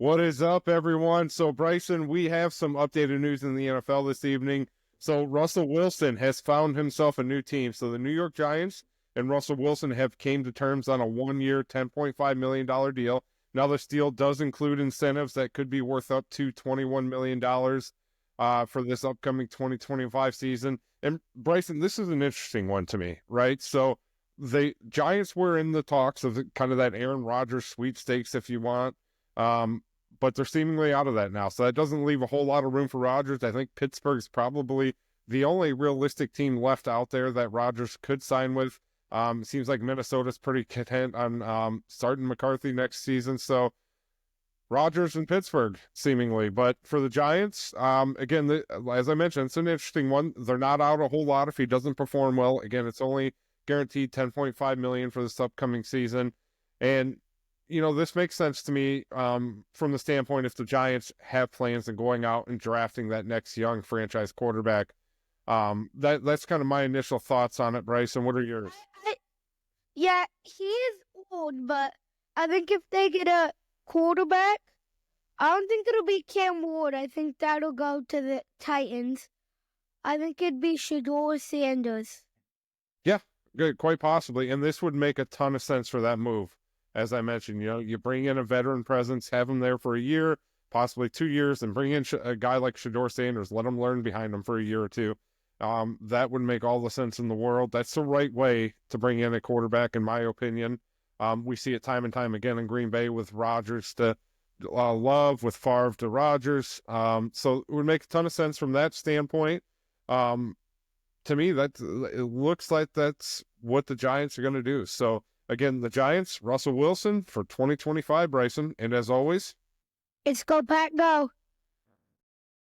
What is up, everyone? So, Bryson, we have some updated news in the NFL this evening. So, Russell Wilson has found himself a new team. So, the New York Giants and Russell Wilson have came to terms on a 1-year, $10.5 million deal. Now, this deal does include incentives that could be worth up to $21 million for this upcoming 2025 season. And, Bryson, this is an interesting one to me, right? So, the Giants were in the talks of kind of that Aaron Rodgers sweepstakes, if you want. But they're seemingly out of that now. So that doesn't leave a whole lot of room for Rodgers. I think Pittsburgh's probably the only realistic team left out there that Rodgers could sign with. It seems like Minnesota's pretty content on starting McCarthy next season. So Rodgers and Pittsburgh, seemingly. But for the Giants, again, as I mentioned, it's an interesting one. They're not out a whole lot if he doesn't perform well. Again, it's only guaranteed $10.5 million for this upcoming season. And this makes sense to me from the standpoint if the Giants have plans in going out and drafting that next young franchise quarterback. That's kind of my initial thoughts on it, Bryson. What are yours? Yeah, he is old, but I think if they get a quarterback, I don't think it'll be Cam Ward. I think that'll go to the Titans. I think it'd be Shedeur Sanders. Yeah, good, quite possibly. And this would make a ton of sense for that move. As I mentioned, you bring in a veteran presence, have him there for a year, possibly 2 years, and bring in a guy like Shedeur Sanders, let him learn behind him for a year or two. That would make all the sense in the world. That's the right way to bring in a quarterback, in my opinion. We see it time and time again in Green Bay with Rodgers to Love, with Favre to Rodgers. So it would make a ton of sense from that standpoint. To me, it looks like that's what the Giants are going to do. So, again, the Giants, Russell Wilson for 2025, Bryson. And as always, It's go Pack Go.